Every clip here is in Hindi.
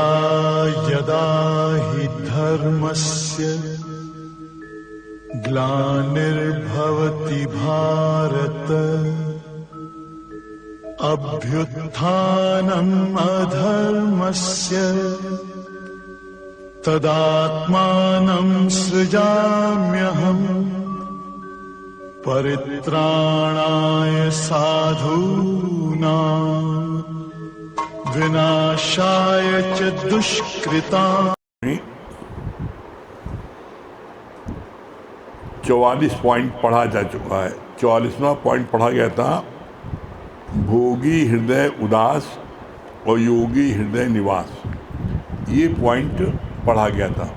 यदा यदा हि धर्मस्य ग्लानिर्भवति भारत अभ्युत्थानम् अधर्मस्य तदात्मानं सृजाम्यहम् परित्राणाय साधूनां विनाशाय च दुष्कृताम्। 44 पॉइंट पढ़ा जा चुका है। 44वां पॉइंट पढ़ा गया था भोगी हृदय उदास और योगी हृदय निवास। ये पॉइंट पढ़ा गया था।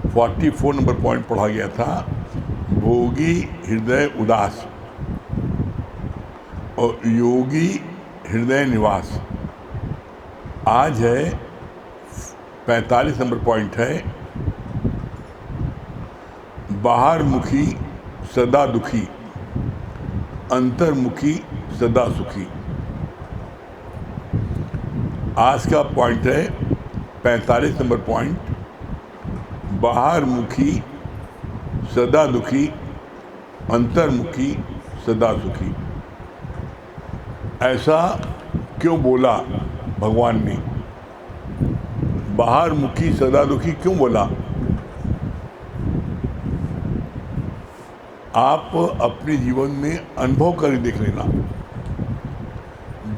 44 नंबर पॉइंट पढ़ा गया था भोगी हृदय उदास और योगी हृदय निवास। आज है 45 नंबर पॉइंट है बाहरमुखी सदा दुखी अंतर्मुखी सदा सुखी। आज का पॉइंट है 45 नंबर पॉइंट बाहरमुखी सदा दुखी अंतर्मुखी सदा सुखी। ऐसा क्यों बोला भगवान ने? बाहरमुखी सदा दुखी क्यों बोला? आप अपने जीवन में अनुभव कर देख लेना।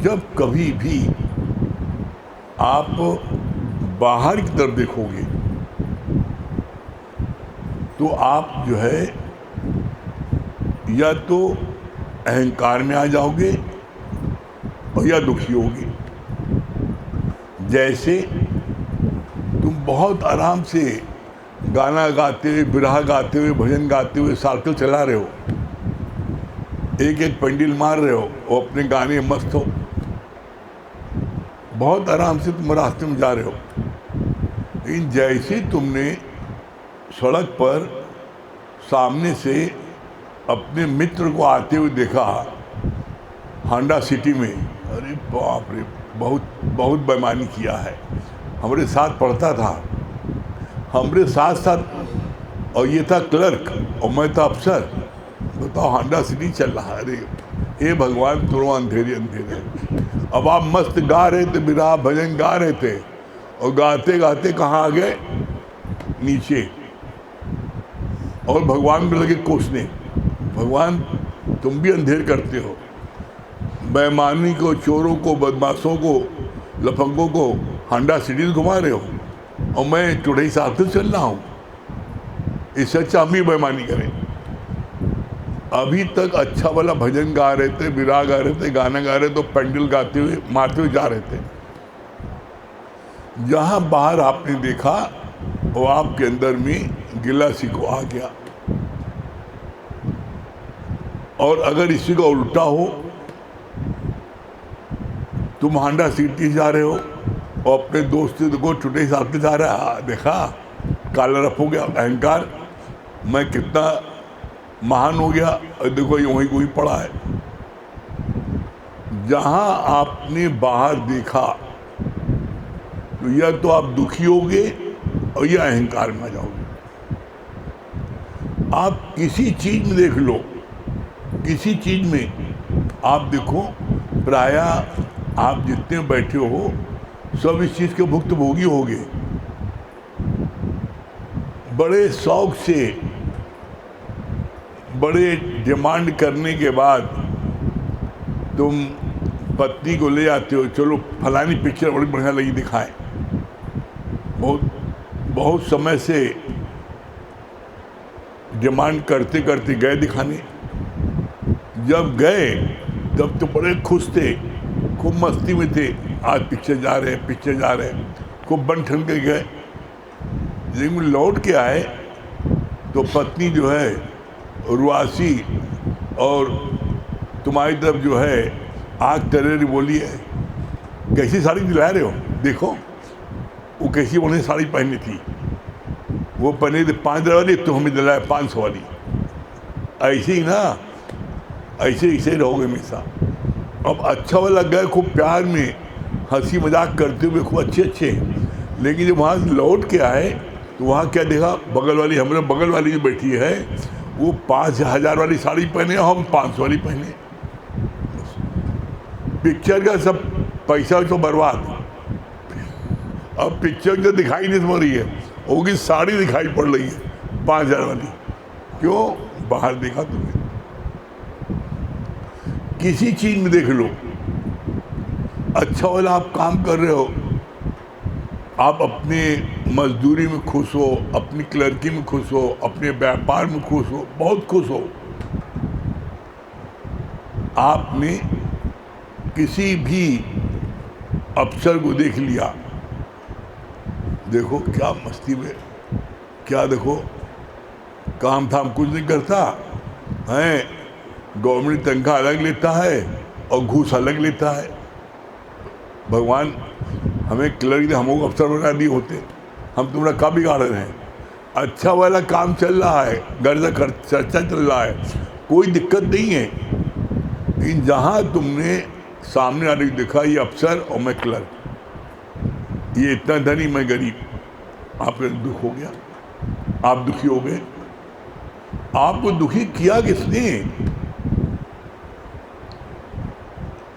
जब कभी भी आप बाहर की तरफ देखोगे तो आप जो है या तो अहंकार में आ जाओगे और या दुखी होगे। जैसे तुम बहुत आराम से गाना गाते हुए, बिरहा गाते हुए, भजन गाते हुए साइकिल चला रहे हो, एक एक पेंडल मार रहे हो और अपने गाने मस्त हो, बहुत आराम से तुम रास्ते में जा रहे हो। लेकिन जैसे तुमने सड़क पर सामने से अपने मित्र को आते हुए देखा हांडा सिटी में, अरे बाप रे, बहुत बेईमानी किया है। हमारे साथ पढ़ता था, हमारे साथ साथ, और ये था क्लर्क और मैं था अफसर। बताओ हांडा सिटी चल रहा है। अरे हे भगवान, तुम अंधेरे अंधेरे। अब आप मस्त गा रहे थे, बिरहा भजन गा रहे थे और गाते गाते कहाँ आ गए? नीचे। और भगवान को लगे कोसने, भगवान तुम भी अंधेर करते हो, बेईमानी को, चोरों को, बदमाशों को, लफंगों को हांडा सिटी घुमा रहे हो और मैं टुडे साथ चल रहा हूँ। इससे अच्छा हम भी बेईमानी करें। अभी तक अच्छा वाला भजन गा रहे थे, बिरहा गा रहे थे, गाना गा रहे थे, तो पेंडल गाते हुए, मारते हुए जा रहे थे। जहाँ बाहर आपने देखा वो आपके अंदर में गिला शिकवा आ गया। और अगर इसी का उल्टा हो, तुम हांडा सिटी जा रहे हो और अपने दोस्त को टुडे साथ जा रहा है, देखा काला रफ हो गया, अहंकार, मैं कितना महान हो गया, और देखो ये वहीं कोई पड़ा है। जहां आपने बाहर देखा तो या तो आप दुखी होगे और या अहंकार में आ जाओगे। आप किसी चीज में देख लो, किसी चीज में आप देखो, प्राय आप जितने बैठे हो सब इस चीज के भुक्तभोगी होगे। बड़े शौक से, बड़े डिमांड करने के बाद तुम पत्नी को ले आते हो, चलो फलानी पिक्चर बड़ी बढ़िया लगी, दिखाएं। बहुत समय से डिमांड करते करते गए दिखाने। जब गए तब तो बड़े खुश थे, खूब मस्ती में थे, आज पिक्चर जा रहे हैं, पिक्चर जा रहे हैं, खूब बन ठन के गए। लेकिन लौट के आए तो पत्नी जो है रुआसी और तुम्हारी तरफ जो है आग तरेरी बोली है, कैसी साड़ी दिला रहे हो, देखो वो कैसी उन्हें साड़ी पहनी थी, वो पहने थे 5,000 वाली, तो हमें दिलाया 500 वाली। ऐसे ही ना, ऐसे रहोगे हमेशा। अब अच्छा वाला गए खूब प्यार में हंसी मजाक करते हुए खूब अच्छे अच्छे, लेकिन जब वहाँ लौट के आए तो वहाँ क्या देखा, बगल वाली, हमारे बगल वाली जो बैठी है वो 5,000 वाली साड़ी पहने, हम 500 वाली पहने। पिक्चर का सब पैसा तो बर्बाद। अब पिक्चर तो दिखाई नहीं पड़ रही है, होगी साड़ी दिखाई पड़ रही है 5,000 वाली। क्यों? बाहर देखा तुमने? किसी चीज में देख लो, अच्छा वाला आप काम कर रहे हो, आप अपने मजदूरी में खुश हो, अपनी क्लर्की में खुश हो, अपने व्यापार में खुश हो, बहुत खुश हो। आपने किसी भी अफसर को देख लिया, देखो क्या मस्ती में, क्या देखो काम धाम कुछ नहीं करता है, गवर्नमेंट तनख्वाह अलग लेता है और घूस अलग लेता है। भगवान हमें क्लर्क हमको अफसर बना दिए होते, हम तुम्हारा काम बिगाड़ रहे हैं। अच्छा वाला काम चल रहा है, घर से चर्चा चल रहा है, कोई दिक्कत नहीं है। लेकिन जहाँ तुमने सामने आने देखा ये अफसर और मैं क्लर्क, ये इतना धनी मैं गरीब, आप दुख हो गया, आप दुखी हो गए। आपको दुखी किया किसने?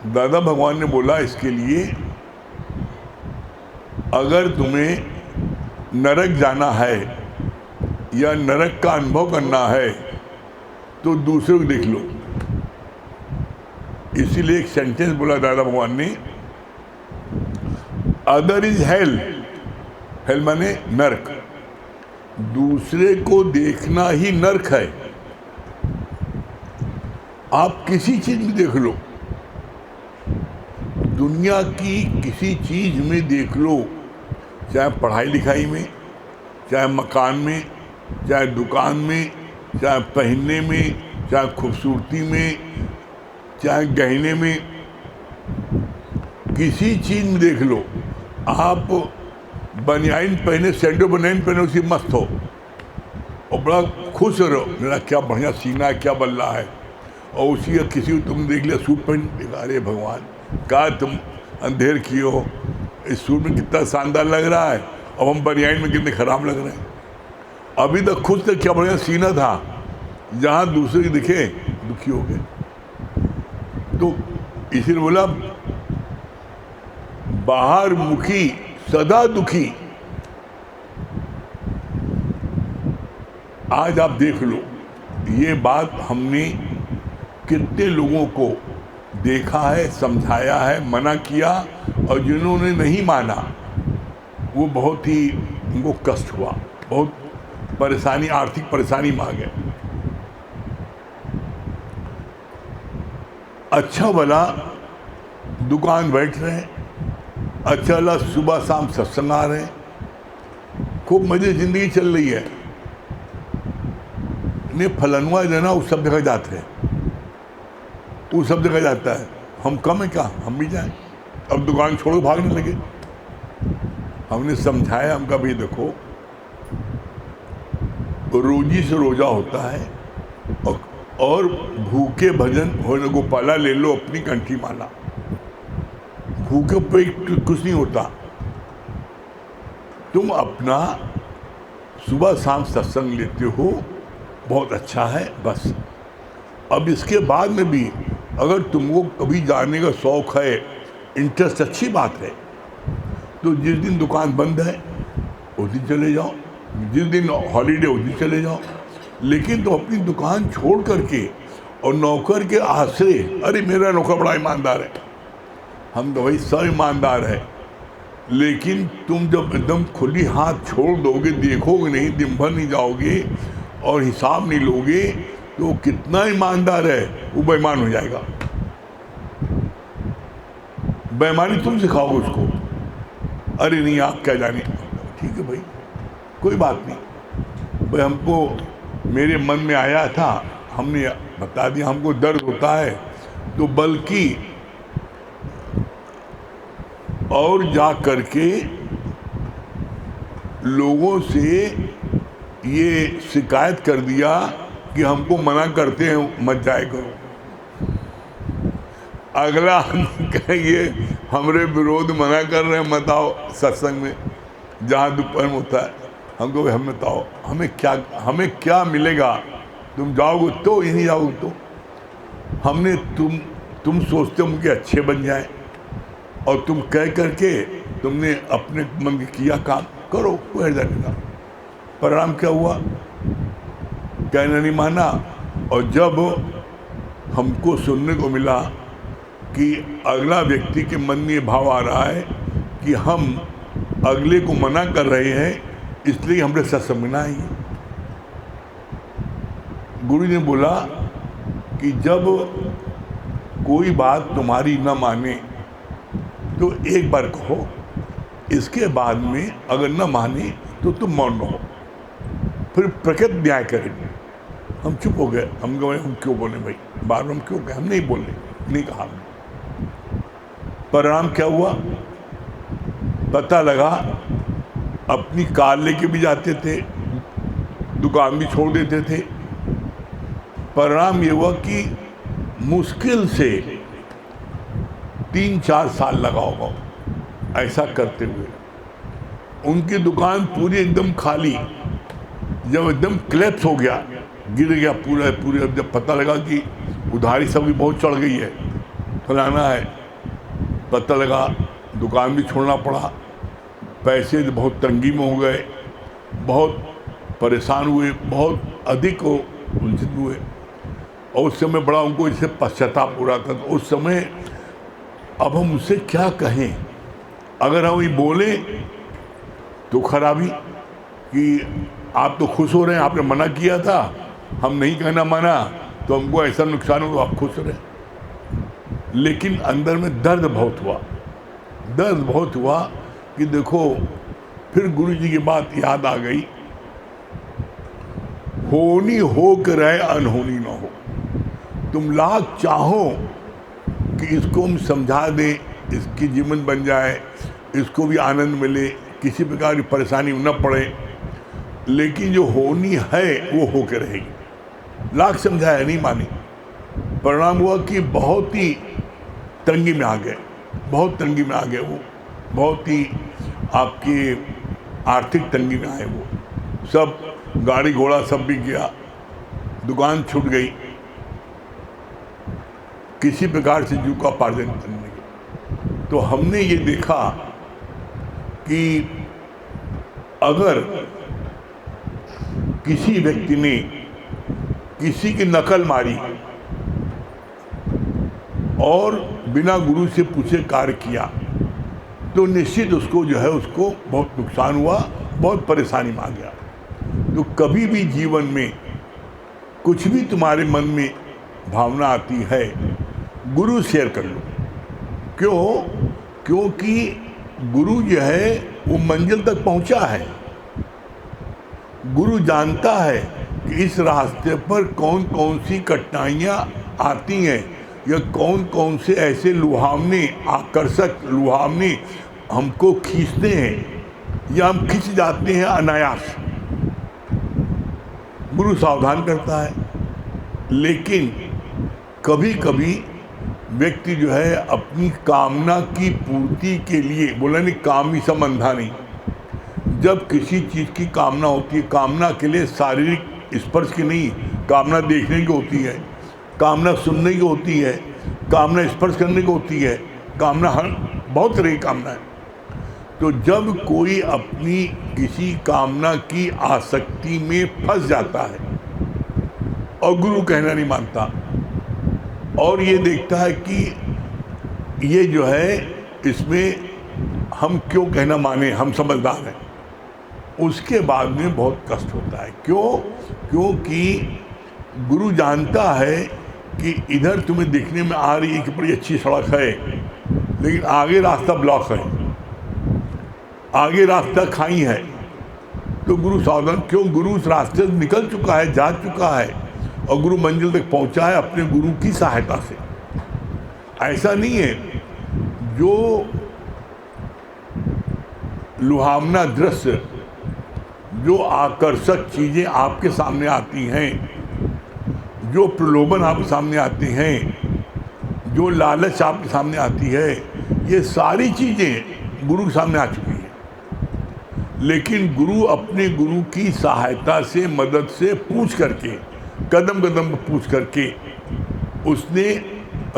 दादा भगवान ने बोला इसके लिए, अगर तुम्हें नरक जाना है या नरक का अनुभव करना है तो दूसरे को देख लो। इसीलिए एक सेंटेंस बोला दादा भगवान ने, अदर इज हेल, हेल माने नरक, दूसरे को देखना ही नरक है। आप किसी चीज में देख लो, दुनिया की किसी चीज में देख लो, चाहे पढ़ाई लिखाई में, चाहे मकान में, चाहे दुकान में, चाहे पहनने में, चाहे खूबसूरती में, चाहे गहने में, किसी चीज में देख लो। आप बनियाइन पहने, सैंडो बनियाइन पहने, उसी मस्त हो और बड़ा खुश रहो, मेरा क्या बढ़िया सीना है, क्या बल्ला है, और उसी का किसी को तुम देख लिया सूट पहन, अरे भगवान कहा तुम अंधेर किए हो, इस सूट में कितना शानदार लग रहा है, अब हम बनियाइन में कितने खराब लग रहे हैं। अभी तक खुद तक क्या बढ़िया सीना था, जहाँ दूसरे के दिखे दुखी हो गए। तो इसीलिए बोला बाहर मुखी सदा दुखी। आज आप देख लो, ये बात हमने कितने लोगों को देखा है, समझाया है, मना किया, और जिन्होंने नहीं माना वो बहुत ही उनको कष्ट हुआ, बहुत परेशानी, आर्थिक परेशानी में आ गए। अच्छा भला दुकान बैठ रहे हैं, अच्छा भला सुबह शाम सत्संग आ रहे हैं, खूब मजे जिंदगी चल रही है। ने फलनुआ जो है ना, उस सब जगह जाते हैं, वो सब जगह जाता है, हम कम है क्या, हम भी जाएं। अब दुकान छोड़ो भागने लगे। हमने समझाया, हम कभी देखो रोजी से रोजा होता है और भूखे भजन होने गोपाला ले लो अपनी कंठी माला, भूखे पेट कुछ नहीं होता। तुम अपना सुबह शाम सत्संग लेते हो, बहुत अच्छा है, बस। अब इसके बाद में भी अगर तुमको कभी जाने का शौक है, इंटरेस्ट, अच्छी बात है, तो जिस दिन दुकान बंद है उस दिन चले जाओ, जिस दिन हॉलीडे उस दिन चले जाओ। लेकिन तो अपनी दुकान छोड़ करके और नौकर के आश्रय, अरे मेरा नौकर बड़ा ईमानदार है, हम तो भाई सब ईमानदार है, लेकिन तुम जब एकदम खुली हाथ छोड़ दोगे, देखोगे नहीं, दिन भर नहीं जाओगे और हिसाब नहीं लोगे, तो कितना ईमानदार है वो बेईमान हो जाएगा। बेईमानी तुम सिखाओगे उसको, अरे नहीं आप क्या जाने, ठीक है भाई कोई बात नहीं भाई, हमको मेरे मन में आया था, हमने बता दिया, हमको दर्द होता है, तो बल्कि और जा करके लोगों से ये शिकायत कर दिया कि हमको मना करते हैं मत जाए करो। अगला कहेंगे हमरे विरोध मना कर रहे हैं, मत आओ सत्संग में जहाँ दोपहर में होता है। हमको हम बताओ हमें क्या मिलेगा, तुम जाओगे तो ही नहीं जाओगे तो। हमने तुम सोचते हो मुझे अच्छे बन जाए, और तुम कह करके तुमने अपने मन के किया काम करो, कोई जाएगा। परिणाम क्या हुआ, कहना नहीं माना। और जब हमको सुनने को मिला कि अगला व्यक्ति के मन में ये भाव आ रहा है कि हम अगले को मना कर रहे हैं, इसलिए हमने सत्संग में ना आई। गुरु ने बोला कि जब कोई बात तुम्हारी न माने तो एक बार कहो, इसके बाद में अगर न माने तो तुम मौन रहो, फिर प्रकृति न्याय करेंगे। हम चुप हो गए, हम क्यों बोले भाई, बार बार हम क्यों गए, हम नहीं बोले, नहीं कहा हमने। परिणाम क्या हुआ, पता लगा अपनी कार लेके भी जाते थे, दुकान भी छोड़ देते थे। परिणाम ये हुआ कि मुश्किल से 3-4 साल लगा होगा ऐसा करते हुए। उनकी दुकान पूरी एकदम खाली, जब एकदम क्लैप्स हो गया, गिर गया पूरे, जब पता लगा कि उधारी सब भी बहुत चढ़ गई है, फलाना है, पता लगा दुकान भी छोड़ना पड़ा, पैसे बहुत तंगी में हो गए, बहुत परेशान हुए, बहुत अधिक उलझन हुए। और उस समय बड़ा उनको इससे पश्चाताप हो रहा था। तो उस समय अब हम उससे क्या कहें, अगर हम ये बोले तो खराबी कि आप तो खुश हो रहे हैं, आपने मना किया था, हम नहीं कहना माना तो हमको ऐसा नुकसान हो तो आप खुश रहे। लेकिन अंदर में दर्द बहुत हुआ कि देखो, फिर गुरु जी की बात याद आ गई, होनी हो के रहे अनहोनी ना हो। तुम लाख चाहो कि इसको हम समझा दें, इसकी जीवन बन जाए, इसको भी आनंद मिले, किसी प्रकार की परेशानी न पड़े, लेकिन जो होनी है वो होके रहेगी। लाख समझाया नहीं मानी। परिणाम हुआ कि बहुत ही तंगी में आ गए, वो बहुत ही आपकी आर्थिक तंगी में आए। वो सब गाड़ी घोड़ा सब बिक गया, दुकान छूट गई, किसी प्रकार से जीविकोपार्जन करने लगे। तो हमने ये देखा कि अगर किसी व्यक्ति ने किसी की नकल मारी और बिना गुरु से पूछे कार्य किया, तो निश्चित उसको उसको बहुत नुकसान हुआ, बहुत परेशानी में आ गया। तो कभी भी जीवन में कुछ भी तुम्हारे मन में भावना आती है, गुरु शेयर कर लो। क्योंकि गुरु वो मंजिल तक पहुंचा है। गुरु जानता है कि इस रास्ते पर कौन कौन सी कठिनाइयाँ आती हैं, या कौन कौन से ऐसे आकर्षक लुभावने हमको खींचते हैं, या हम खिंच जाते हैं अनायास। गुरु सावधान करता है। लेकिन कभी कभी व्यक्ति अपनी कामना की पूर्ति के लिए, बोला नहीं कामी सम अंधा नहीं, जब किसी चीज़ की कामना होती है, कामना के लिए शारीरिक स्पर्श की नहीं, कामना देखने की होती है, कामना सुनने की होती है, कामना स्पर्श करने की होती है, कामना बहुत तरह की कामना है। तो जब कोई अपनी किसी कामना की आसक्ति में फंस जाता है और गुरु कहना नहीं मानता, और ये देखता है कि ये इसमें हम क्यों कहना माने, हम समझदार हैं, उसके बाद में बहुत कष्ट होता है। क्योंकि गुरु जानता है कि इधर तुम्हें दिखने में आ रही है कि बड़ी अच्छी सड़क है, लेकिन आगे रास्ता ब्लॉक है, आगे रास्ता खाई है। तो गुरु सावधान, गुरु उस रास्ते से निकल चुका है, जा चुका है, और गुरु मंजिल तक पहुंचा है अपने गुरु की सहायता से। ऐसा नहीं है जो लुभावना दृश्य, जो आकर्षक चीज़ें आपके सामने आती हैं, जो प्रलोभन आपके सामने आते हैं, जो लालच आपके सामने आती है, ये सारी चीज़ें गुरु के सामने आ चुकी हैं। लेकिन गुरु अपने गुरु की सहायता से, मदद से पूछ करके, कदम कदम पूछ करके उसने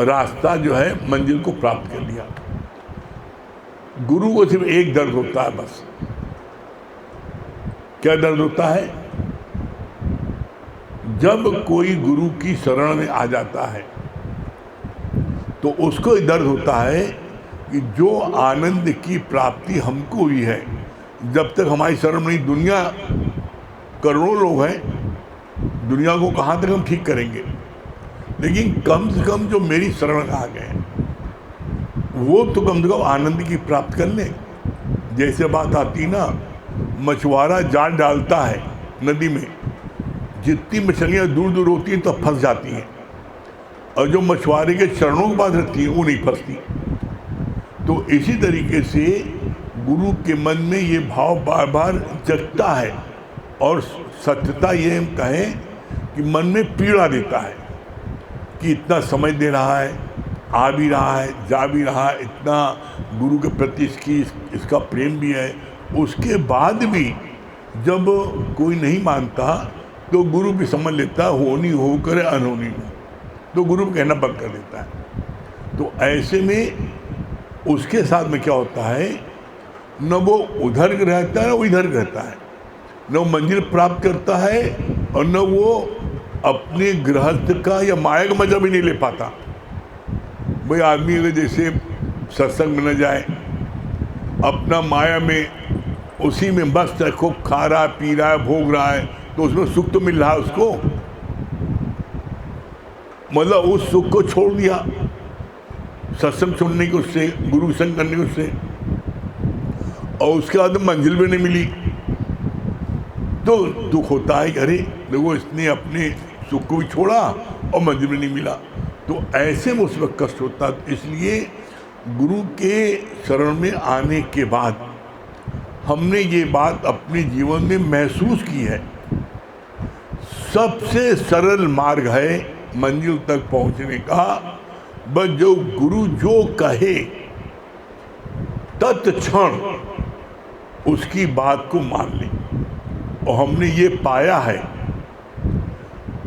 रास्ता जो है मंजिल को प्राप्त कर लिया। गुरु को सिर्फ एक दर्द होता है बस। क्या दर्द होता है? जब कोई गुरु की शरण में आ जाता है तो उसको ये दर्द होता है कि जो आनंद की प्राप्ति हमको हुई है, जब तक हमारी शरण में दुनिया, करोड़ों लोग हैं, दुनिया को कहाँ तक हम ठीक करेंगे, लेकिन कम से कम जो मेरी शरण में आ गए वो तो कम से कम आनंद की प्राप्त कर लें। जैसे बात आती ना, मछुआरा जाल डालता है नदी में, जितनी मछलियाँ दूर दूर होती हैं तो फंस जाती हैं, और जो मछुआरे के चरणों के पास रहती हैं वो नहीं फंसती। तो इसी तरीके से गुरु के मन में ये भाव बार बार जगता है, और सत्यता ये हम कहें कि मन में पीड़ा देता है कि इतना समय दे रहा है, आ भी रहा है, जा भी रहा है, इतना गुरु के प्रति इसका प्रेम भी है, उसके बाद भी जब कोई नहीं मानता तो गुरु भी समझ लेता है होनी हो करे अनहोनी हो, तो गुरु कहना बंद कर देता है। तो ऐसे में उसके साथ में क्या होता है, न वो उधर रहता है न वो इधर रहता है, न वो मंजिल प्राप्त करता है और न वो अपने गृहस्थ का या माया का मजा भी नहीं ले पाता। भाई आदमी अगर जैसे सत्संग में न जाए, अपना माया में उसी में मस्त है, खूब खा रहा है, पी रहा है, भोग रहा है, तो उसमें सुख तो मिल रहा है उसको, मतलब उस सुख को छोड़ दिया सत्संग सुनने के उससे, गुरु संग करने के उससे, और उसके बाद मंजिल भी नहीं मिली तो दुख होता है कि अरे देखो इसने अपने सुख को भी छोड़ा और मंजिल भी नहीं मिला। तो ऐसे में उस वक्त कष्ट होता है। इसलिए गुरु के शरण में आने के बाद हमने ये बात अपने जीवन में महसूस की है, सबसे सरल मार्ग है मंजिल तक पहुंचने का, बस जो गुरु जो कहे तत्क्षण उसकी बात को मान ले। और हमने ये पाया है,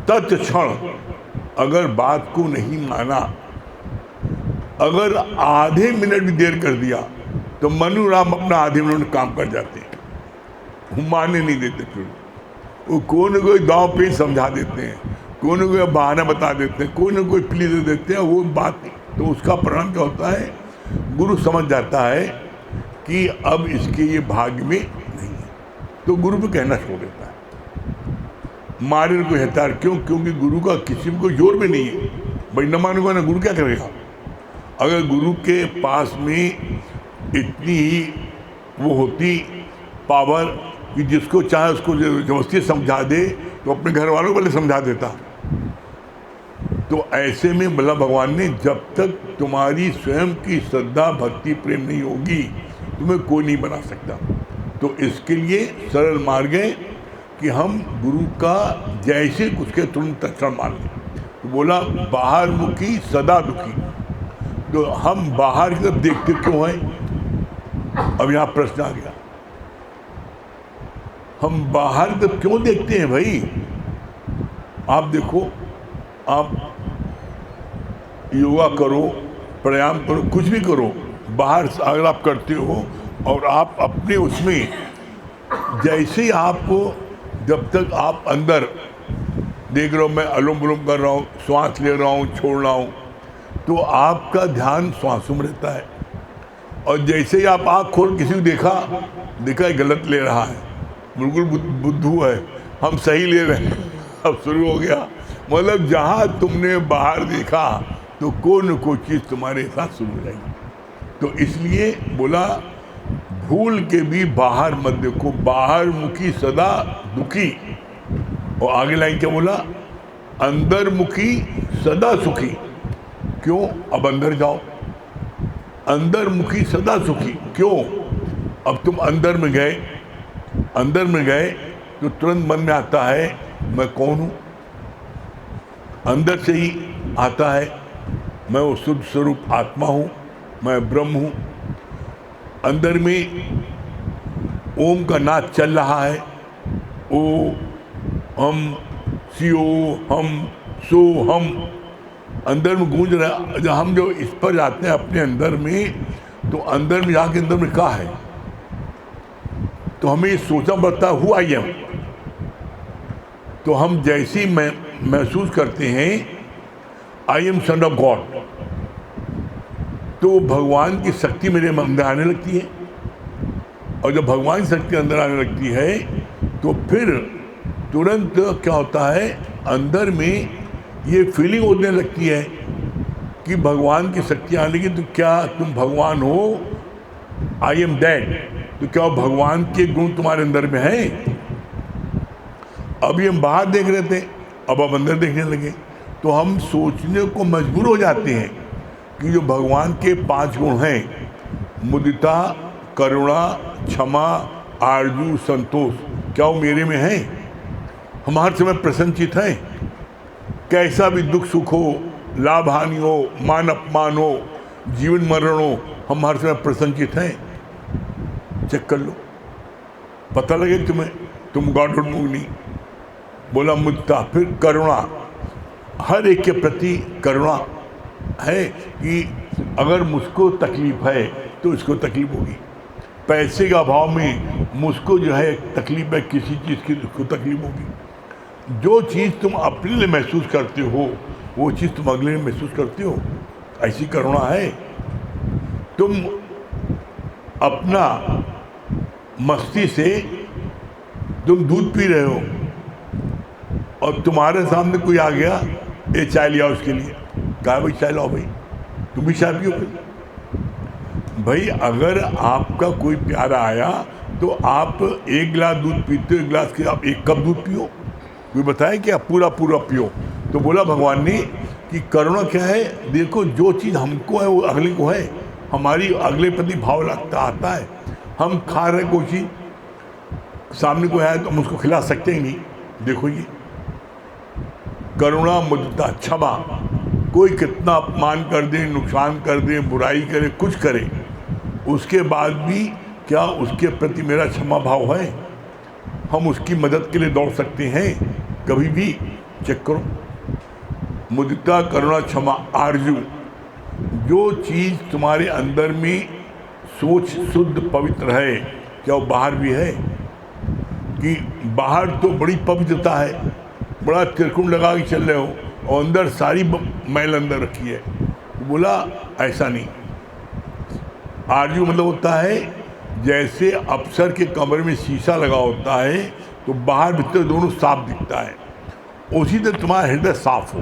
तत्क्षण अगर बात को नहीं माना, अगर आधे मिनट भी देर कर दिया तो मनु राम अपना आधे मिनट काम कर जाते हैं, वो मानने नहीं देते। फिर वो कोई न कोई दांव पे समझा देते हैं, कोई न कोई बहाना बता देते हैं, कोई न कोई प्लीज दे देते हैं, वो बात नहीं। तो उसका परिणाम क्या होता है, गुरु समझ जाता है कि अब इसके ये भाग्य में नहीं है, तो गुरु भी कहना छोड़ देता है, मारे को हतार। क्यों? क्योंकि गुरु का किसी को जोर में नहीं है। भाई न मानूंगा ना, गुरु क्या करेगा? अगर गुरु के पास में इतनी ही वो होती पावर कि जिसको चाहे उसको जबरदस्ती समझा दे, तो अपने घर वालों को पहले समझा देता। तो ऐसे में भला भगवान ने, जब तक तुम्हारी स्वयं की श्रद्धा भक्ति प्रेम नहीं होगी, तुम्हें कोई नहीं बना सकता। तो इसके लिए सरल मार्ग है कि हम गुरु का जैसे उसके तुरंत तत्क्षण मान लें। तो बोला बाहर मुखी सदा दुखी। तो हम बाहर की तरफ देखते क्यों हैं? अब यहाँ प्रश्न आ गया, हम बाहर की तरफ क्यों देखते हैं? भाई आप देखो, आप योगा करो, प्राणायाम करो, कुछ भी करो, बाहर अगर आप करते हो और आप अपने उसमें जैसे ही आपको, जब तक आप अंदर देख रहे हो, मैं अनुलोम विलोम कर रहा हूँ, श्वास ले रहा हूँ, छोड़ रहा हूँ, तो आपका ध्यान श्वासों में रहता है। और जैसे ही आप आँख खोल किसी को देखा गलत ले रहा है, बिल्कुल बुद्धू है, हम सही ले रहे हैं, अब शुरू हो गया। मतलब जहाँ तुमने बाहर देखा तो कोई न कोई चीज़ तुम्हारे साथ शुरू हो जाएगी। तो इसलिए बोला भूल के भी बाहर मत देखो, बाहर मुखी सदा दुखी। और आगे लाइन क्या बोला, अंदर मुखी सदा सुखी। क्यों? अब अंदर जाओ, अंदर मुखी सदा सुखी। क्यों? अब तुम अंदर में गए, अंदर में गए तो तुरंत मन में आता है मैं कौन हूँ, अंदर से ही आता है मैं वो शुद्ध स्वरूप आत्मा हूँ, मैं ब्रह्म हूँ। अंदर में ओम का नाद चल रहा है, ओ हम सियो हम सो हम अंदर में गूंज रहा। जब हम जो इस पर जाते हैं अपने अंदर में, तो अंदर में जाके अंदर में क्या है, तो हमें ये सोचना पड़ता है हु आई एम। तो हम जैसे ही महसूस करते हैं I am son of God, तो भगवान की शक्ति मेरे अंदर आने लगती है। और जब भगवान की शक्ति अंदर आने लगती है तो फिर तुरंत क्या होता है, अंदर में ये फीलिंग होने लगती है कि भगवान की शक्ति आने की। तो क्या तुम भगवान हो? I am that. तो क्या भगवान के गुण तुम्हारे अंदर में है? अभी हम बाहर देख रहे थे, अब हम अंदर देखने लगे, तो हम सोचने को मजबूर हो जाते हैं कि जो भगवान के 5 गुण हैं, मुदिता, करुणा, क्षमा, आरजू, संतोष, क्या वो मेरे में है? हम हर समय प्रसन्नचित हैं। कैसा भी दुख सुख हो, लाभ हानि हो, मान अपमान हो, जीवन मरण हो, हम हर समय प्रसन्नचित हैं। चेक कर लो, पता लगे तुम्हें, तुम गॉडहुड मूव नहीं। बोला मुद्दा, फिर करुणा, हर एक के प्रति करुणा है कि अगर मुझको तकलीफ है तो इसको तकलीफ होगी। पैसे का अभाव में मुझको जो है तकलीफ है, किसी चीज़ की उसको तकलीफ होगी। जो चीज़ तुम अपने लिए महसूस करते हो वो चीज़ तुम अगले लिए महसूस करते हो, ऐसी करुणा है। तुम अपना मस्ती से तुम दूध पी रहे हो और तुम्हारे सामने कोई आ गया, ये चाय लिया उसके लिए, कहा भाई चाय लाओ भाई, तुम भी चाय पियो भाई। अगर आपका कोई प्यारा आया तो आप 1 गिलास दूध पीते हो, 1 गिलास के आप 1 कप दूध पियो, कोई बताए कि आप पूरा पूरा पियो। तो बोला भगवान ने कि करुणा क्या है, देखो जो चीज़ हमको है वो अगले को है, हमारी अगले प्रति भाव लगता आता है। हम खा रहे कोई चीज़, सामने कोई आया तो हम उसको खिला सकते ही नहीं। देखो ये करुणा, मुदिता, क्षमा, कोई कितना अपमान कर दे, नुकसान कर दे, बुराई करे, कुछ करे, उसके बाद भी क्या उसके प्रति मेरा क्षमा भाव है? हम उसकी मदद के लिए दौड़ सकते हैं कभी भी? चेक करो, मुदिता, करुणा, क्षमा, आरजू, जो चीज़ तुम्हारे अंदर में सोच शुद्ध पवित्र है, क्या वो बाहर भी है? कि बाहर तो बड़ी पवित्रता है, बड़ा त्रिकुण लगा के चल रहे हो और अंदर सारी मैल अंदर रखी है। तो बोला ऐसा नहीं। आरजू मतलब होता है जैसे अफसर के कमरे में शीशा लगा होता है तो बाहर भीतर दोनों साफ दिखता है, उसी तरह तुम्हारा हृदय साफ हो।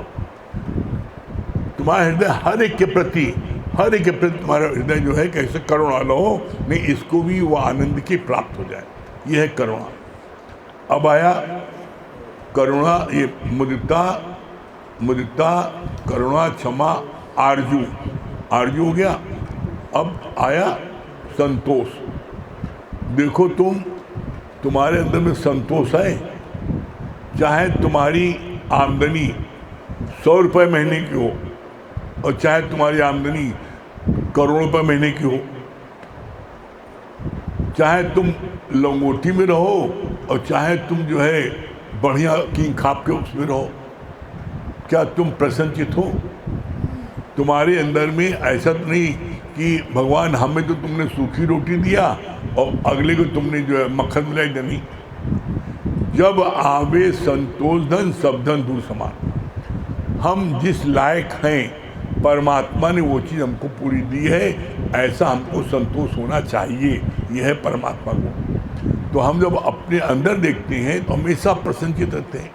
तुम्हारा हृदय हर एक के प्रति तुम्हारा हृदय जो है कैसे करुणा लो हो, नहीं इसको भी वो आनंद की प्राप्त हो जाए, ये है करुणा। अब आया करुणा, ये मुदिता, करुणा, क्षमा, आरजू हो गया। अब आया संतोष। देखो तुम्हारे अंदर में संतोष है, चाहे तुम्हारी आमदनी 100 रुपये महीने की हो और चाहे तुम्हारी आमदनी करोड़ों रुपये महीने की हो, चाहे तुम लंगोटी में रहो और चाहे तुम जो है बढ़िया किंग खाप के उसमें रहो, क्या तुम प्रसन्नचित हो? तुम्हारे अंदर में ऐसा तो नहीं कि भगवान हमें तो तुमने सूखी रोटी दिया और अगले को तुमने जो है मक्खन मिलाई देनी। जब आवे संतोष धन सब धन दूर समान। हम जिस लायक हैं परमात्मा ने वो चीज़ हमको पूरी दी है, ऐसा हमको संतोष होना चाहिए, यह है परमात्मा को। तो हम जब अपने अंदर देखते हैं तो हमेशा प्रसन्नचित रहते हैं।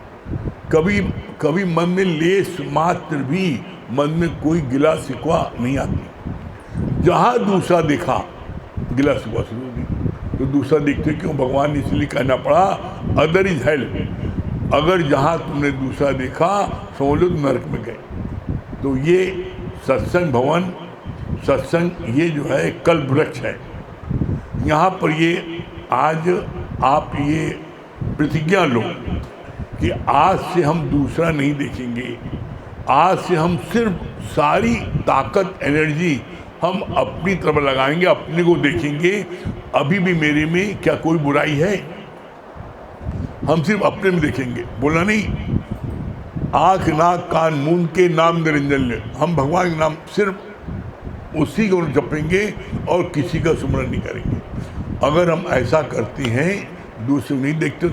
कभी मन में लेस मात्र भी मन में कोई गिला शिकवा नहीं आती। जहाँ दूसरा देखा गिला शिकवा शुरू होगी। तो दूसरा देखते क्यों? भगवान ने इसलिए कहना पड़ा अदर इज हेल। अगर जहाँ तुमने दूसरा देखा समझ लो नरक में गए। तो ये सत्संग भवन, सत्संग ये जो है कल्प वृक्ष है। यहाँ पर ये आज आप ये प्रतिज्ञा लो कि आज से हम दूसरा नहीं देखेंगे, आज से हम सिर्फ सारी ताकत एनर्जी हम अपनी तरफ लगाएंगे, अपने को देखेंगे अभी भी मेरे में क्या कोई बुराई है, हम सिर्फ अपने में देखेंगे, बोला नहीं। आँख नाक कान मुंह के नाम निरंजन ले, हम भगवान के नाम सिर्फ उसी को जपेंगे और किसी का सुमरन नहीं करेंगे। अगर हम ऐसा करते हैं, दूसरे नहीं देखते,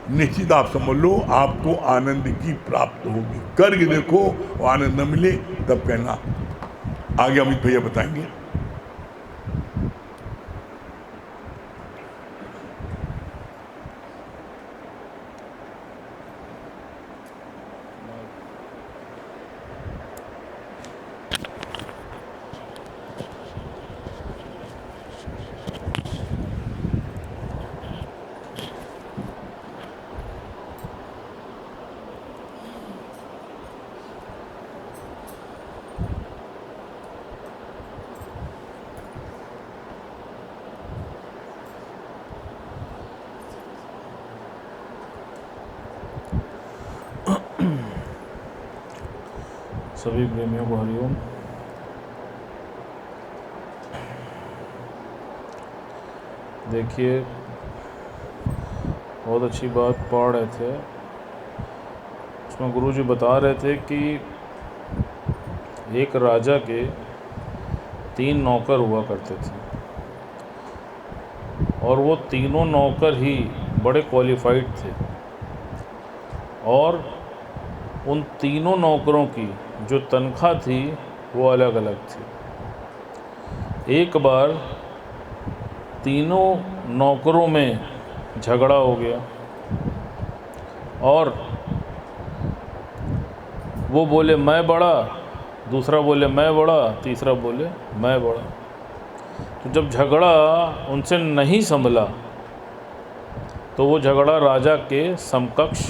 निश्चित आप समझ लो आपको आनंद की प्राप्त होगी। करके देखो, वो आनंद न मिले तब कहना। आगे अमित भैया बताएंगे। सभी प्रेमियों को हरिओम। देखिए, बहुत अच्छी बात पढ़ रहे थे, उसमें गुरुजी बता रहे थे कि एक राजा के 3 नौकर हुआ करते थे और वो तीनों नौकर ही बड़े क्वालिफाइड थे और उन तीनों नौकरों की जो तनख्वाह थी वो अलग अलग थी। एक बार तीनों नौकरों में झगड़ा हो गया और वो बोले मैं बड़ा, दूसरा बोले मैं बड़ा, तीसरा बोले मैं बड़ा। तो जब झगड़ा उनसे नहीं संभला तो वो झगड़ा राजा के समकक्ष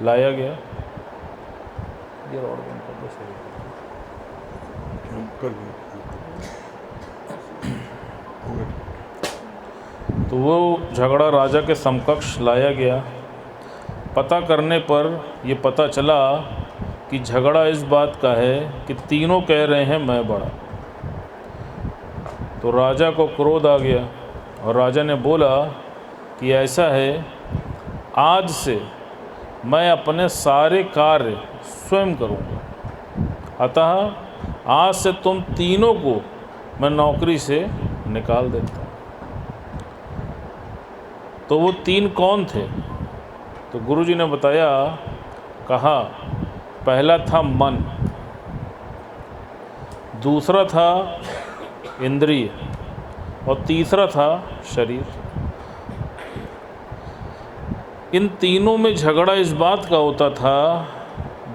लाया गया। ये और बंद कर दो, सही कर दो। तो वो झगड़ा राजा के समकक्ष लाया गया। पता करने पर ये पता चला कि झगड़ा इस बात का है कि तीनों कह रहे हैं मैं बड़ा। तो राजा को क्रोध आ गया और राजा ने बोला कि ऐसा है, आज से मैं अपने सारे कार्य स्वयं करूँगा, अतः आज से तुम तीनों को मैं नौकरी से निकाल देता हूँ। तो वो 3 कौन थे? तो गुरुजी ने बताया, कहा पहला था मन, दूसरा था इंद्रिय और तीसरा था शरीर। इन तीनों में झगड़ा इस बात का होता था,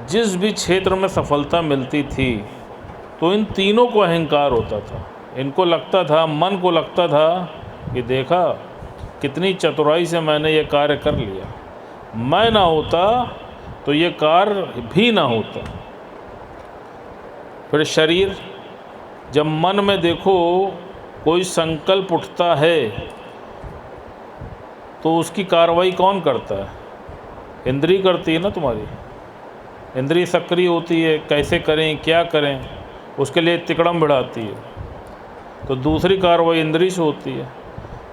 जिस भी क्षेत्र में सफलता मिलती थी तो इन तीनों को अहंकार होता था। इनको लगता था, मन को लगता था कि देखा कितनी चतुराई से मैंने ये कार्य कर लिया, मैं ना होता तो ये कार्य भी ना होता। फिर शरीर, जब मन में देखो कोई संकल्प उठता है तो उसकी कार्रवाई कौन करता है? इंद्रिय करती है ना, तुम्हारी इंद्रिय सक्रिय होती है, कैसे करें क्या करें उसके लिए तिकड़म बढ़ाती है। तो दूसरी कार्रवाई इंद्रिय से होती है।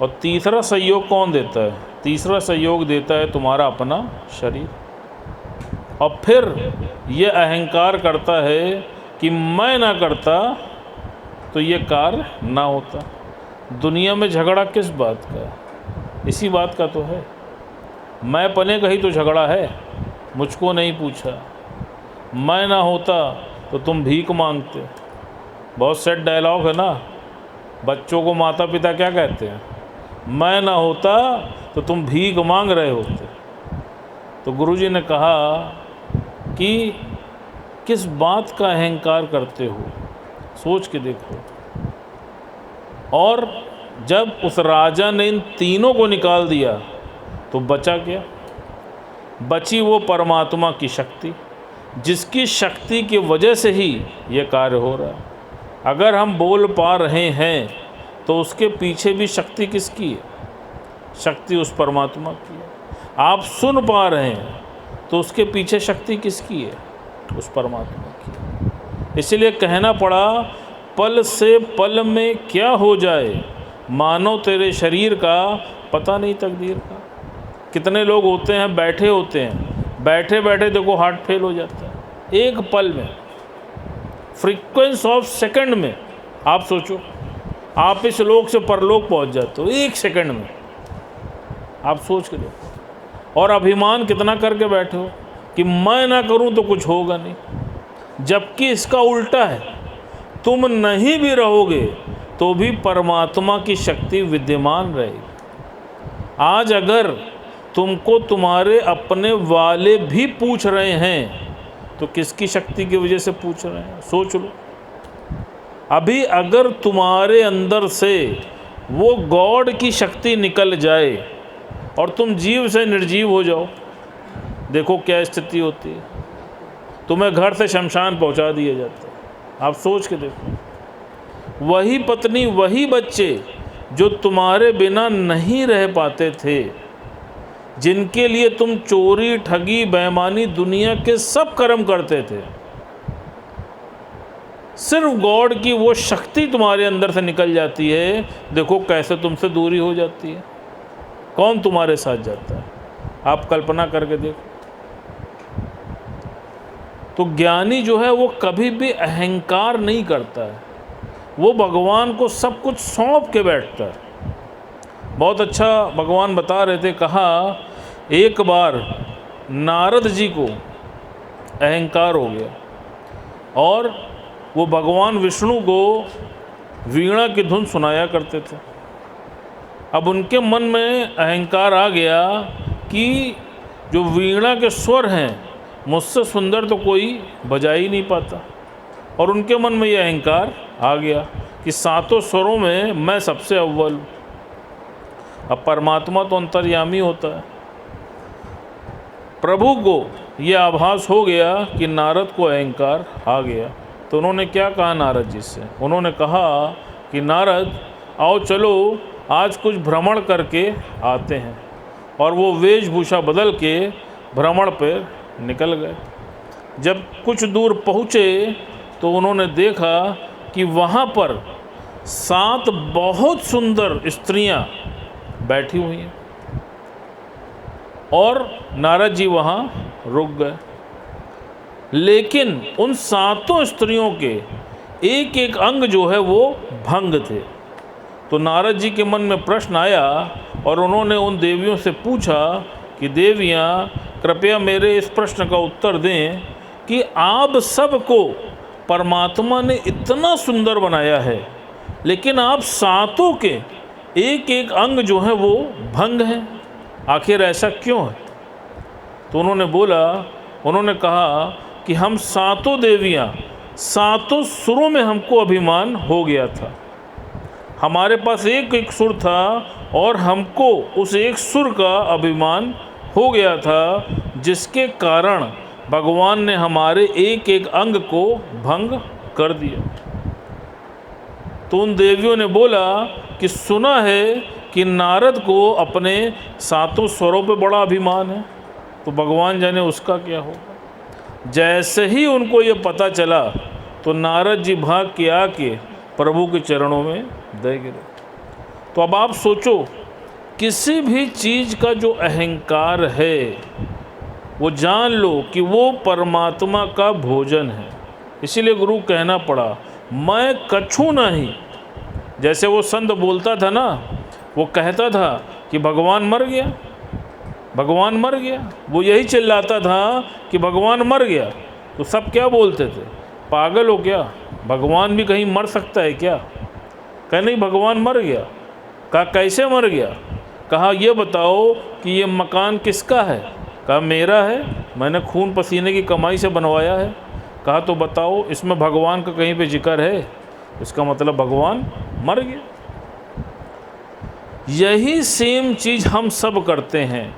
और तीसरा सहयोग कौन देता है? तीसरा सहयोग देता है तुम्हारा अपना शरीर। और फिर ये अहंकार करता है कि मैं ना करता तो ये कार्य ना होता। दुनिया में झगड़ा किस बात का है? इसी बात का तो है। मैं पने का ही तो झगड़ा है, मुझको नहीं पूछा। मैं ना होता तो तुम भीख मांगते। बहुत सेट डायलॉग है ना, बच्चों को माता पिता क्या कहते हैं? मैं ना होता तो तुम भीख मांग रहे होते। तो गुरुजी ने कहा कि किस बात का अहंकार करते हो, सोच के देखो। और जब उस राजा ने इन तीनों को निकाल दिया तो बचा क्या? बची वो परमात्मा की शक्ति, जिसकी शक्ति की वजह से ही ये कार्य हो रहा है। अगर हम बोल पा रहे हैं तो उसके पीछे भी शक्ति किसकी है? शक्ति उस परमात्मा की है। आप सुन पा रहे हैं तो उसके पीछे शक्ति किसकी है? उस परमात्मा की। इसलिए कहना पड़ा, पल से पल में क्या हो जाए, मानो तेरे शरीर का पता नहीं तकदीर का। कितने लोग होते हैं बैठे होते हैं, बैठे बैठे देखो हार्ट फेल हो जाता है, एक पल में, फ्रीक्वेंसी ऑफ सेकंड में। आप सोचो, आप इस लोक से परलोक पहुंच जाते हो एक सेकंड में, आप सोच के देखो। और अभिमान कितना करके बैठे हो कि मैं ना करूं तो कुछ होगा नहीं, जबकि इसका उल्टा है, तुम नहीं भी रहोगे तो भी परमात्मा की शक्ति विद्यमान रहेगी। आज अगर तुमको तुम्हारे अपने वाले भी पूछ रहे हैं तो किसकी शक्ति की वजह से पूछ रहे हैं, सोच लो। अभी अगर तुम्हारे अंदर से वो गॉड की शक्ति निकल जाए और तुम जीव से निर्जीव हो जाओ, देखो क्या स्थिति होती है। तुम्हें घर से शमशान पहुंचा दिया जाता है, आप सोच के देखो। वही पत्नी, वही बच्चे जो तुम्हारे बिना नहीं रह पाते थे, जिनके लिए तुम चोरी, ठगी, बेईमानी, दुनिया के सब कर्म करते थे, सिर्फ गॉड की वो शक्ति तुम्हारे अंदर से निकल जाती है, देखो कैसे तुमसे दूरी हो जाती है। कौन तुम्हारे साथ जाता है, आप कल्पना करके देखो। तो ज्ञानी जो है वो कभी भी अहंकार नहीं करता है, वो भगवान को सब कुछ सौंप के बैठता है। बहुत अच्छा भगवान बता रहे थे, कहा एक बार नारद जी को अहंकार हो गया और वो भगवान विष्णु को वीणा की धुन सुनाया करते थे। अब उनके मन में अहंकार आ गया कि जो वीणा के स्वर हैं, मुझसे सुंदर तो कोई बजा ही नहीं पाता। और उनके मन में ये अहंकार आ गया कि सातों स्वरों में मैं सबसे अव्वल हूँ। अब परमात्मा तो अंतर्यामी होता है। प्रभु को ये आभास हो गया कि नारद को अहंकार आ गया, तो उन्होंने क्या कहा नारद जी से, उन्होंने कहा कि नारद आओ चलो आज कुछ भ्रमण करके आते हैं। और वो वेशभूषा बदल के भ्रमण पर निकल गए। जब कुछ दूर पहुँचे तो उन्होंने देखा कि वहाँ पर 7 बहुत सुंदर स्त्रियाँ बैठी हुई हैं और नारद जी वहाँ रुक गए। लेकिन उन 7 स्त्रियों के एक एक अंग जो है वो भंग थे। तो नारद जी के मन में प्रश्न आया और उन्होंने उन देवियों से पूछा कि देवियाँ कृपया मेरे इस प्रश्न का उत्तर दें कि आप सबको परमात्मा ने इतना सुंदर बनाया है, लेकिन आप 7 के एक एक अंग जो है वो भंग हैं, आखिर ऐसा क्यों है? तो उन्होंने कहा कि हम 7 देवियाँ 7 सुरों में हमको अभिमान हो गया था। हमारे पास एक एक सुर था और हमको उस एक सुर का अभिमान हो गया था, जिसके कारण भगवान ने हमारे एक एक अंग को भंग कर दिया। तो उन देवियों ने बोला कि सुना है कि नारद को अपने 7 स्वरों पे बड़ा अभिमान है, तो भगवान जाने उसका क्या होगा। जैसे ही उनको ये पता चला तो नारद जी भाग के आके प्रभु के चरणों में दे गिरे। तो अब आप सोचो, किसी भी चीज़ का जो अहंकार है वो जान लो कि वो परमात्मा का भोजन है। इसीलिए गुरु कहना पड़ा, मैं कछु नहीं। जैसे वो संत बोलता था ना, वो कहता था कि भगवान मर गया, भगवान मर गया, वो यही चिल्लाता था कि भगवान मर गया। तो सब क्या बोलते थे, पागल हो क्या, भगवान भी कहीं मर सकता है क्या? कहा नहीं, भगवान मर गया। कहा कैसे मर गया? कहा ये बताओ कि ये मकान किसका है? कहा मेरा है, मैंने खून पसीने की कमाई से बनवाया है। कहा तो बताओ इसमें भगवान का कहीं पे जिक्र है? इसका मतलब भगवान मर गया। यही सेम चीज़ हम सब करते हैं।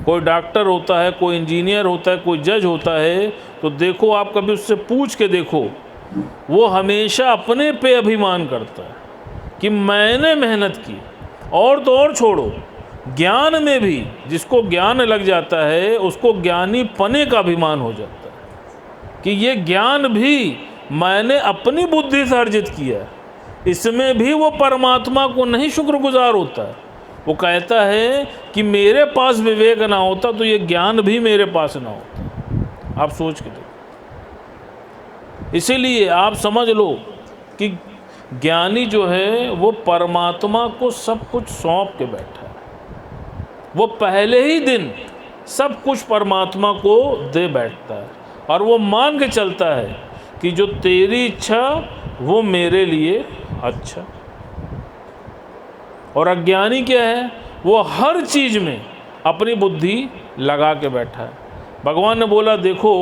कोई डॉक्टर होता है, कोई इंजीनियर होता है, कोई जज होता है, तो देखो आप कभी उससे पूछ के देखो, वो हमेशा अपने पे अभिमान करता है कि मैंने मेहनत की। और तो और छोड़ो, ज्ञान में भी जिसको ज्ञान लग जाता है उसको ज्ञानी पने का अभिमान हो जाता है कि ये ज्ञान भी मैंने अपनी बुद्धि से अर्जित किया, इसमें भी वो परमात्मा को नहीं शुक्रगुजार होता है। वो कहता है कि मेरे पास विवेक ना होता तो ये ज्ञान भी मेरे पास ना होता। आप सोच के देखो। इसीलिए आप समझ लो कि ज्ञानी जो है वो परमात्मा को सब कुछ सौंप के बैठा है। वो पहले ही दिन सब कुछ परमात्मा को दे बैठता है और वो मान के चलता है कि जो तेरी इच्छा वो मेरे लिए अच्छा। और अज्ञानी क्या है, वो हर चीज़ में अपनी बुद्धि लगा के बैठा है। भगवान ने बोला देखो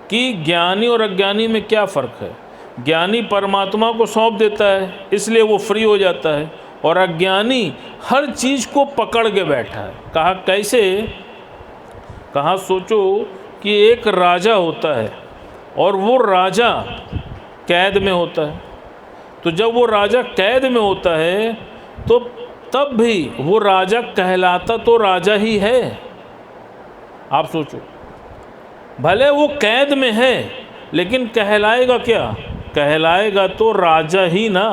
कि ज्ञानी और अज्ञानी में क्या फ़र्क है। ज्ञानी परमात्मा को सौंप देता है इसलिए वो फ्री हो जाता है, और अज्ञानी हर चीज़ को पकड़ के बैठा है। कहा कैसे? कहा सोचो कि एक राजा होता है और वो राजा कैद में होता है। तो जब वो राजा कैद में होता है तो तब भी वो राजा कहलाता तो राजा ही है। आप सोचो, भले वो कैद में है लेकिन कहलाएगा क्या? कहलाएगा तो राजा ही ना।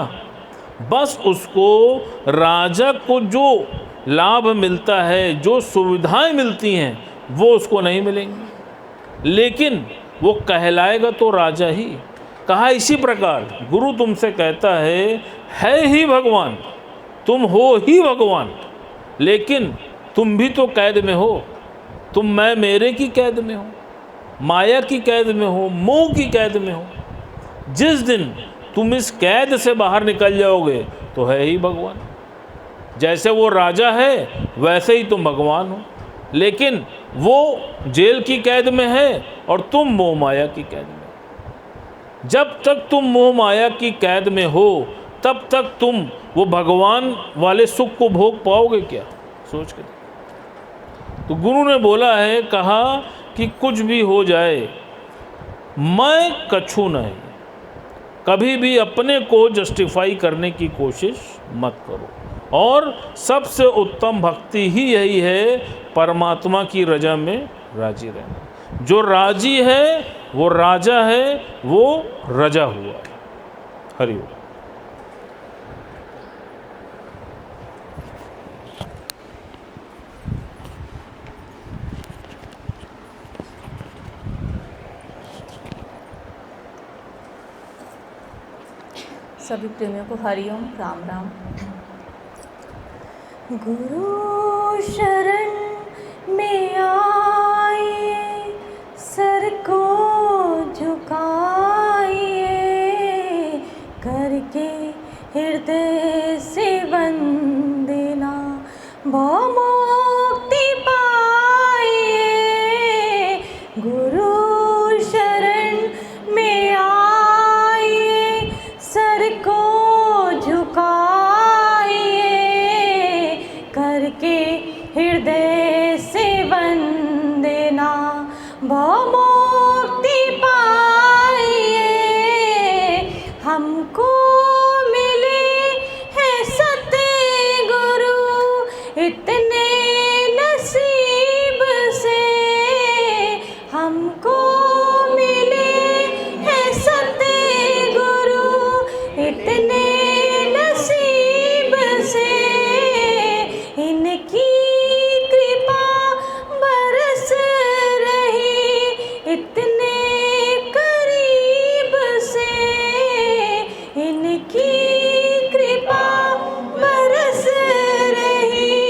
बस उसको राजा को जो लाभ मिलता है, जो सुविधाएं मिलती हैं, वो उसको नहीं मिलेंगी, लेकिन वो कहलाएगा तो राजा ही। कहा इसी प्रकार गुरु तुमसे कहता है ही भगवान, तुम हो ही भगवान, लेकिन तुम भी तो कैद में हो। तुम मैं मेरे की कैद में हो, माया की कैद में हो, मोह की कैद में हो। जिस दिन तुम इस कैद से बाहर निकल जाओगे तो है ही भगवान। जैसे वो राजा है वैसे ही तुम भगवान हो, लेकिन वो जेल की कैद में है और तुम मोह माया की कैद में। जब तक तुम मोह माया की कैद में हो तब तक तुम वो भगवान वाले सुख को भोग पाओगे क्या? सोच के। तो गुरु ने बोला है, कहा कि कुछ भी हो जाए मैं कछु नहीं। कभी भी अपने को जस्टिफाई करने की कोशिश मत करो, और सबसे उत्तम भक्ति ही यही है, परमात्मा की रजा में राजी रहना। जो राजी है वो राजा है, वो रजा हुआ है। हरि बोल। सभी प्रेमियों को हरिओम, राम राम। गुरु शरण में आइए, सर को झुकाइए, करके हृदय से वंदना मुक्ति पाइए। गुरु शरण में आइए, सर को झुकाइए, करके हृदय से वंदना मुक्ति पाइए। हमको मिले हैं सतगुरु इतने नसीब से, हमको मिले हैं सतगुरु इतने नसीब से। इनकी कृपा बरस रही इतने करीब से, इनकी कृपा बरस रही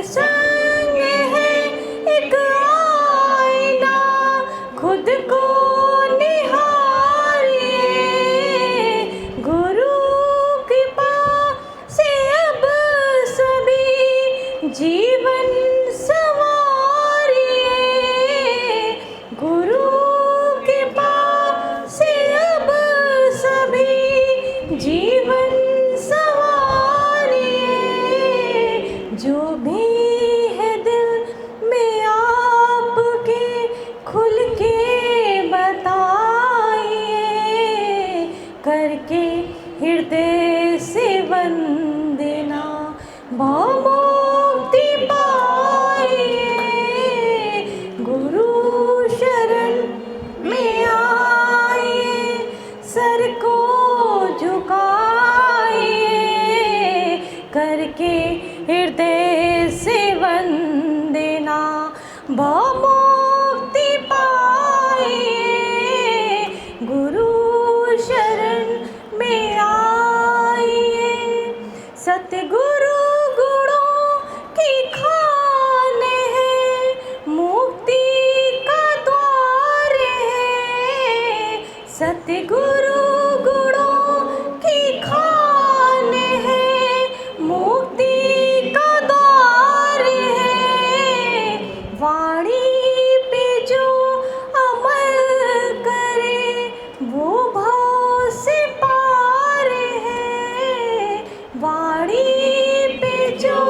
सत्संग है एक आईना, खुद को निहारिए। गुरु कृपा से अब सभी जीवन संवारिए। गुरु कृपा से अब सभी जीवन संवारिए। जो भी है दिल में आपके खुल के बताइए। करके हृदय से वंदना भावमुक्ति पाइए। गुरु शरण में आइए, सर को झुकाइए। करके हृदय से वंदना भावमुक्ति पाइए। गुरु शरण में आइए। सतगुरु गुणों की खान है, मुक्ति का द्वार है। सतगुरु गुणों की खान है, मुक्ति का द्वार है। वाणी पे जो अमल करे वो भाव से पार है। वाणी पे जो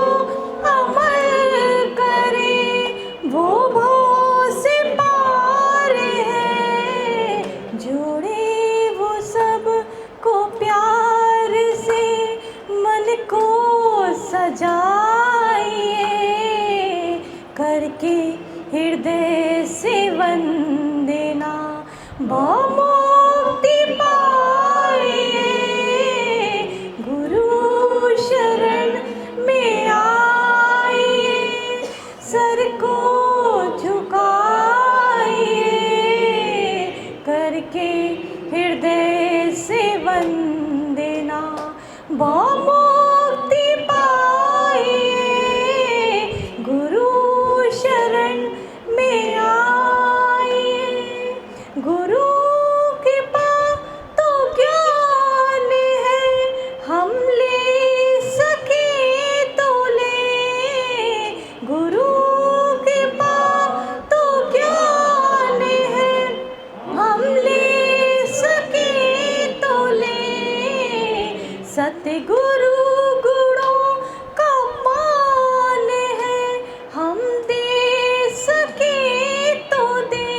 अमल करे वो भाव से पार है। जोड़े वो सब को प्यार से, मन को सजाइए। करके हृदय से वंदना भावमुक्ति पाइए। गुरु शरण में आइए, सर को झुकाइए। करके हृदय से वंदना भावमुक्ति पाइए। गुरु शरण में आइए। गुरु कृपा तो ज्ञान है, हम ले सके तो ले। गुरु कृपा तो ज्ञान है, हम ले सके तो ले। सतगुरु गुणों का मान है, हम दे सके तो दे।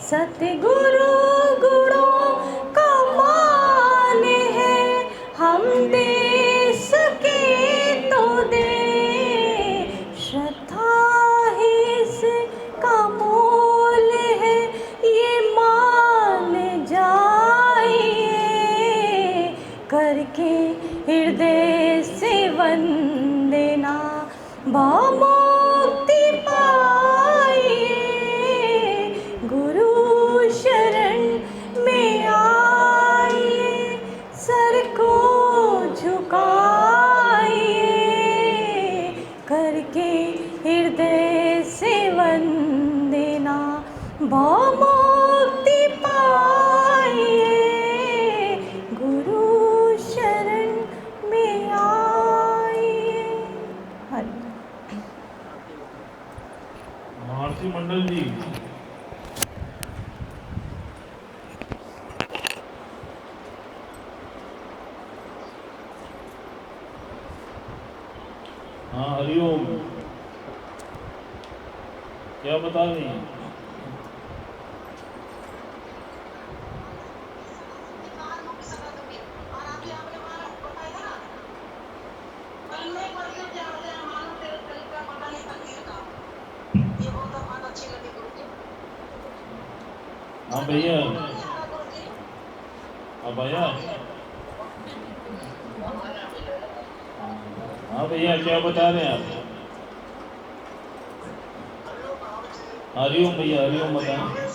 सतगुरु गुणों का मान है, हम दे सके तो दे। श्रद्धा ही इसका मोल है, ये मान जाइए। करके हृदय से वंदना भावमुक्ति पाइए। गुरु शरण में आइए, सर को झुकाइए। करके हृदय से वंदना भावमुक्ति पाइए। गुरु शरण में आइए। हरि महारती मंडल जी, हाँ हरिओम, क्या बता रही हैं? हाँ भैया, हाँ भैया, हाँ भैया क्या बता रहे हैं आप? हरिओम भैया, हरिओम बताएं।